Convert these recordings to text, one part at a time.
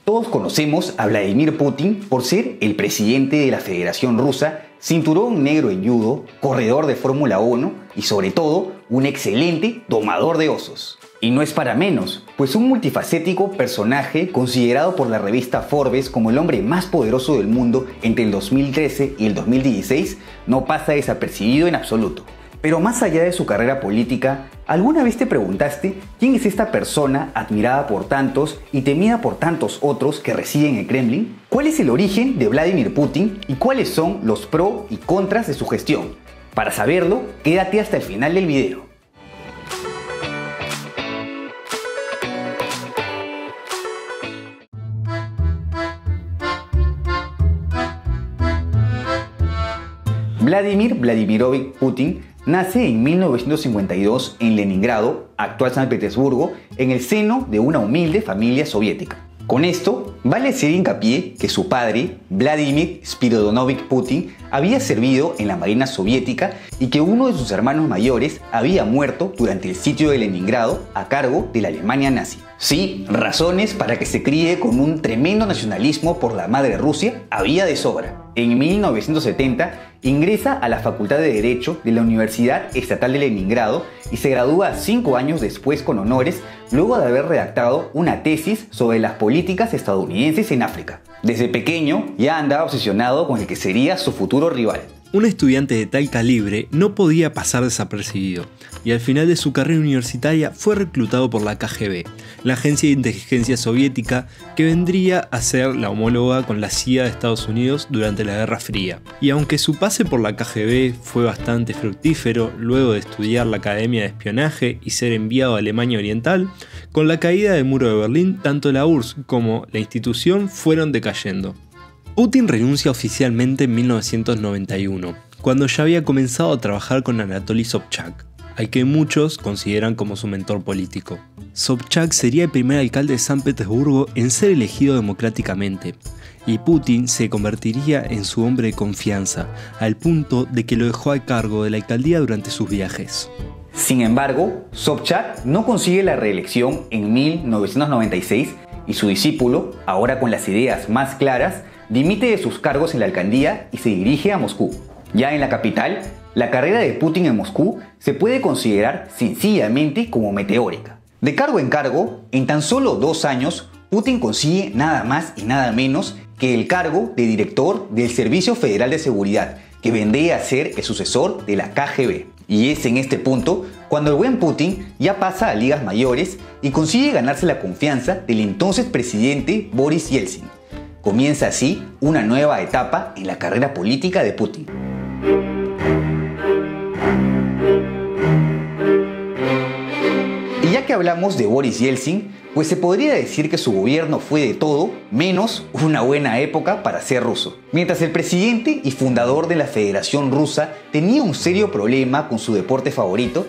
Todos conocemos a Vladimir Putin por ser el presidente de la Federación Rusa, cinturón negro en judo, corredor de Fórmula 1 y sobre todo un excelente domador de osos. Y no es para menos, pues un multifacético personaje considerado por la revista Forbes como el hombre más poderoso del mundo entre el 2013 y el 2016 no pasa desapercibido en absoluto. Pero más allá de su carrera política, ¿alguna vez te preguntaste quién es esta persona admirada por tantos y temida por tantos otros que residen en el Kremlin? ¿Cuál es el origen de Vladimir Putin y cuáles son los pros y contras de su gestión? Para saberlo, quédate hasta el final del video. Vladimir Vladimirovich Putin nace en 1952 en Leningrado, actual San Petersburgo, en el seno de una humilde familia soviética. Con esto, vale hacer hincapié que su padre, Vladimir Spiridonovich Putin, había servido en la Marina soviética y que uno de sus hermanos mayores había muerto durante el sitio de Leningrado a cargo de la Alemania nazi. Sí, razones para que se críe con un tremendo nacionalismo por la madre Rusia había de sobra. En 1970 ingresa a la Facultad de Derecho de la Universidad Estatal de Leningrado y se gradúa 5 años después con honores, luego de haber redactado una tesis sobre las políticas estadounidenses en África. Desde pequeño ya andaba obsesionado con el que sería su futuro rival. Un estudiante de tal calibre no podía pasar desapercibido, y al final de su carrera universitaria fue reclutado por la KGB, la agencia de inteligencia soviética que vendría a ser la homóloga con la CIA de Estados Unidos durante la Guerra Fría. Y aunque su pase por la KGB fue bastante fructífero luego de estudiar la Academia de Espionaje y ser enviado a Alemania Oriental, con la caída del muro de Berlín tanto la URSS como la institución fueron decayendo. Putin renuncia oficialmente en 1991, cuando ya había comenzado a trabajar con Anatoly Sobchak, al que muchos consideran como su mentor político. Sobchak sería el primer alcalde de San Petersburgo en ser elegido democráticamente, y Putin se convertiría en su hombre de confianza, al punto de que lo dejó a cargo de la alcaldía durante sus viajes. Sin embargo, Sobchak no consigue la reelección en 1996 y su discípulo, ahora con las ideas más claras, dimite de sus cargos en la alcaldía y se dirige a Moscú. Ya en la capital, la carrera de Putin en Moscú se puede considerar sencillamente como meteórica. De cargo en cargo, en tan solo 2 años, Putin consigue nada más y nada menos que el cargo de director del Servicio Federal de Seguridad, que vendría a ser el sucesor de la KGB. Y es en este punto cuando el buen Putin ya pasa a ligas mayores y consigue ganarse la confianza del entonces presidente Boris Yeltsin. Comienza así una nueva etapa en la carrera política de Putin. Y ya que hablamos de Boris Yeltsin, pues se podría decir que su gobierno fue de todo menos una buena época para ser ruso. Mientras el presidente y fundador de la Federación Rusa tenía un serio problema con su deporte favorito,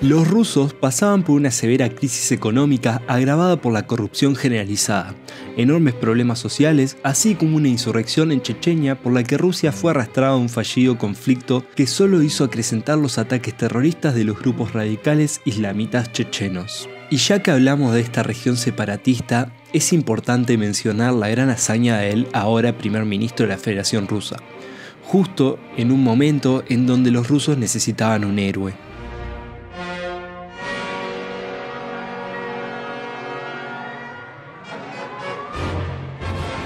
los rusos pasaban por una severa crisis económica agravada por la corrupción generalizada, enormes problemas sociales, así como una insurrección en Chechenia por la que Rusia fue arrastrada a un fallido conflicto que solo hizo acrecentar los ataques terroristas de los grupos radicales islamitas chechenos. Y ya que hablamos de esta región separatista, es importante mencionar la gran hazaña del ahora primer ministro de la Federación Rusa, justo en un momento en donde los rusos necesitaban un héroe.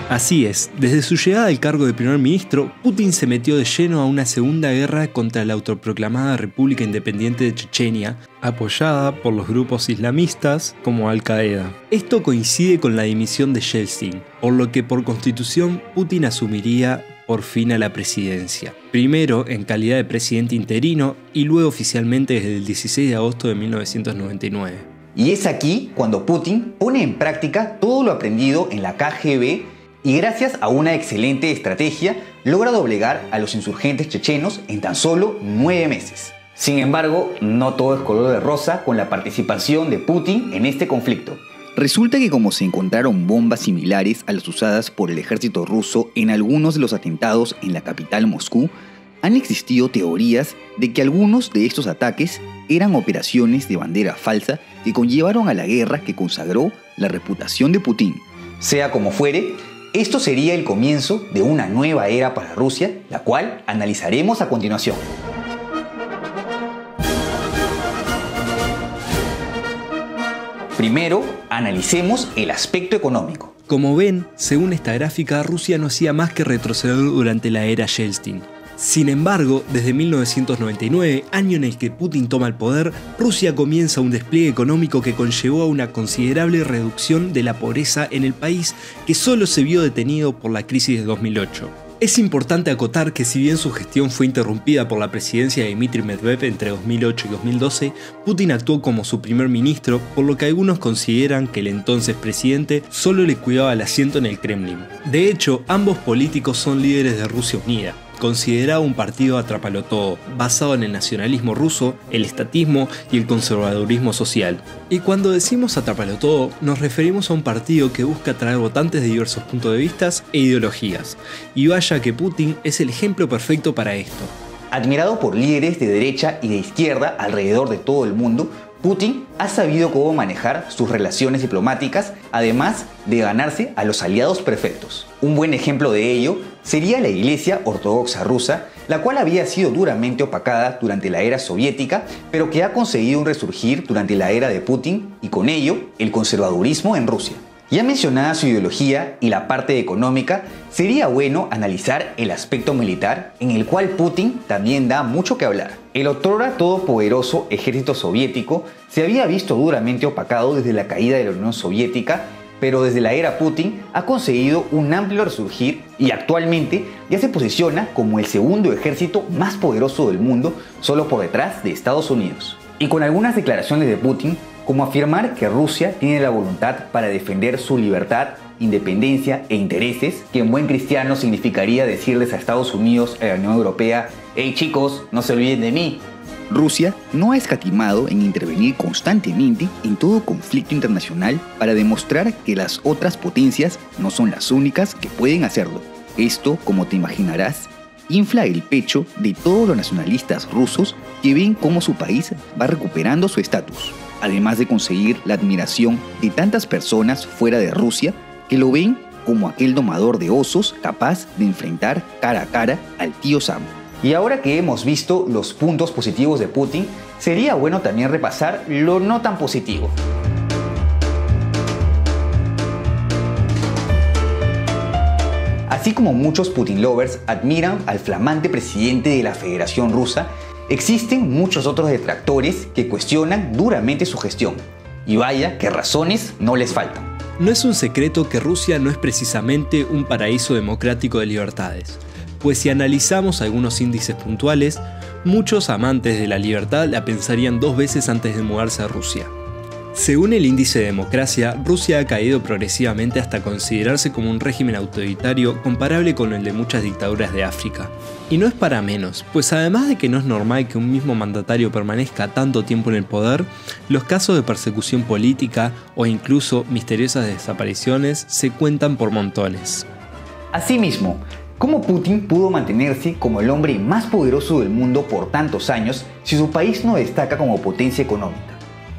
Así es, desde su llegada al cargo de primer ministro, Putin se metió de lleno a una segunda guerra contra la autoproclamada República Independiente de Chechenia, apoyada por los grupos islamistas como Al-Qaeda. Esto coincide con la dimisión de Yeltsin, por lo que por constitución Putin asumiría por fin a la presidencia. Primero en calidad de presidente interino y luego oficialmente desde el 16 de agosto de 1999. Y es aquí cuando Putin pone en práctica todo lo aprendido en la KGB y gracias a una excelente estrategia logra doblegar a los insurgentes chechenos en tan solo 9 meses. Sin embargo, no todo es color de rosa con la participación de Putin en este conflicto. Resulta que como se encontraron bombas similares a las usadas por el ejército ruso en algunos de los atentados en la capital Moscú, han existido teorías de que algunos de estos ataques eran operaciones de bandera falsa que conllevaron a la guerra que consagró la reputación de Putin. Sea como fuere, esto sería el comienzo de una nueva era para Rusia, la cual analizaremos a continuación. Primero, analicemos el aspecto económico. Como ven, según esta gráfica, Rusia no hacía más que retroceder durante la era Yeltsin. Sin embargo, desde 1999, año en el que Putin toma el poder, Rusia comienza un despliegue económico que conllevó a una considerable reducción de la pobreza en el país, que solo se vio detenido por la crisis de 2008. Es importante acotar que si bien su gestión fue interrumpida por la presidencia de Dmitry Medvedev entre 2008 y 2012, Putin actuó como su primer ministro, por lo que algunos consideran que el entonces presidente solo le cuidaba el asiento en el Kremlin. De hecho, ambos políticos son líderes de Rusia Unida, considerado un partido atrapalotodo, basado en el nacionalismo ruso, el estatismo y el conservadurismo social. Y cuando decimos atrapalotodo, nos referimos a un partido que busca atraer votantes de diversos puntos de vista e ideologías. Y vaya que Putin es el ejemplo perfecto para esto. Admirado por líderes de derecha y de izquierda alrededor de todo el mundo, Putin ha sabido cómo manejar sus relaciones diplomáticas, además de ganarse a los aliados perfectos. Un buen ejemplo de ello sería la Iglesia Ortodoxa rusa, la cual había sido duramente opacada durante la era soviética, pero que ha conseguido un resurgir durante la era de Putin y con ello el conservadurismo en Rusia. Ya mencionada su ideología y la parte económica, sería bueno analizar el aspecto militar, en el cual Putin también da mucho que hablar. El otrora todopoderoso ejército soviético se había visto duramente opacado desde la caída de la Unión Soviética, pero desde la era Putin ha conseguido un amplio resurgir y actualmente ya se posiciona como el segundo ejército más poderoso del mundo, solo por detrás de Estados Unidos. Y con algunas declaraciones de Putin, como afirmar que Rusia tiene la voluntad para defender su libertad, independencia e intereses, que en buen cristiano significaría decirles a Estados Unidos y a la Unión Europea: «Hey chicos, no se olviden de mí». Rusia no ha escatimado en intervenir constantemente en todo conflicto internacional para demostrar que las otras potencias no son las únicas que pueden hacerlo. Esto, como te imaginarás, infla el pecho de todos los nacionalistas rusos que ven cómo su país va recuperando su estatus, además de conseguir la admiración de tantas personas fuera de Rusia que lo ven como aquel domador de osos capaz de enfrentar cara a cara al tío Sam. Y ahora que hemos visto los puntos positivos de Putin, sería bueno también repasar lo no tan positivo. Así como muchos Putin lovers admiran al flamante presidente de la Federación Rusa, existen muchos otros detractores que cuestionan duramente su gestión. Y vaya que razones no les faltan. No es un secreto que Rusia no es precisamente un paraíso democrático de libertades, pues si analizamos algunos índices puntuales, muchos amantes de la libertad la pensarían dos veces antes de mudarse a Rusia. Según el índice de democracia, Rusia ha caído progresivamente hasta considerarse como un régimen autoritario comparable con el de muchas dictaduras de África. Y no es para menos, pues además de que no es normal que un mismo mandatario permanezca tanto tiempo en el poder, los casos de persecución política o incluso misteriosas desapariciones se cuentan por montones. Asimismo, ¿cómo Putin pudo mantenerse como el hombre más poderoso del mundo por tantos años si su país no destaca como potencia económica?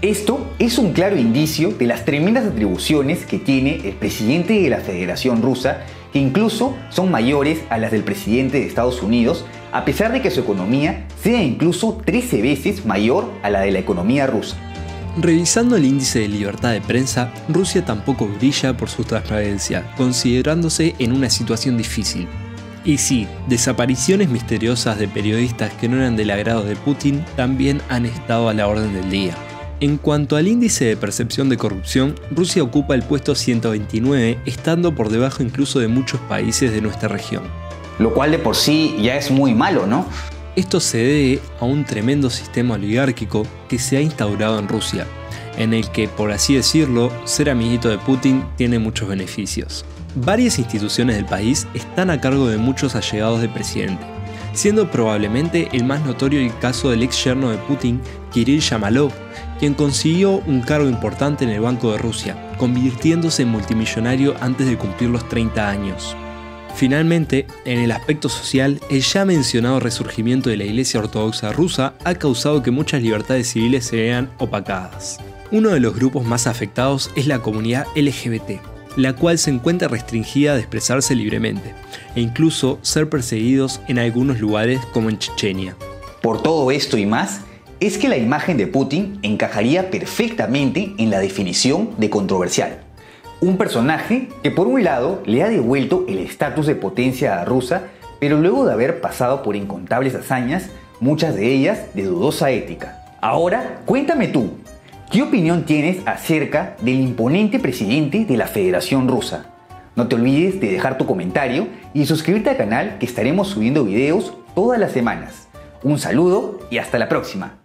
Esto es un claro indicio de las tremendas atribuciones que tiene el presidente de la Federación Rusa, que incluso son mayores a las del presidente de Estados Unidos, a pesar de que su economía sea incluso 13 veces mayor a la de la economía rusa. Revisando el índice de libertad de prensa, Rusia tampoco brilla por su transparencia, considerándose en una situación difícil. Y sí, desapariciones misteriosas de periodistas que no eran del agrado de Putin también han estado a la orden del día. En cuanto al índice de percepción de corrupción, Rusia ocupa el puesto 129, estando por debajo incluso de muchos países de nuestra región. Lo cual de por sí ya es muy malo, ¿no? Esto se debe a un tremendo sistema oligárquico que se ha instaurado en Rusia, en el que, por así decirlo, ser amiguito de Putin tiene muchos beneficios. Varias instituciones del país están a cargo de muchos allegados del presidente, siendo probablemente el más notorio el caso del ex yerno de Putin, Kirill Yamalov, quien consiguió un cargo importante en el Banco de Rusia, convirtiéndose en multimillonario antes de cumplir los 30 años. Finalmente, en el aspecto social, el ya mencionado resurgimiento de la Iglesia Ortodoxa rusa ha causado que muchas libertades civiles se vean opacadas. Uno de los grupos más afectados es la comunidad LGBT, la cual se encuentra restringida de expresarse libremente, e incluso ser perseguidos en algunos lugares como en Chechenia. Por todo esto y más, es que la imagen de Putin encajaría perfectamente en la definición de controversial. Un personaje que por un lado le ha devuelto el estatus de potencia rusa, pero luego de haber pasado por incontables hazañas, muchas de ellas de dudosa ética. Ahora, cuéntame tú, ¿qué opinión tienes acerca del imponente presidente de la Federación Rusa? No te olvides de dejar tu comentario y suscribirte al canal, que estaremos subiendo videos todas las semanas. Un saludo y hasta la próxima.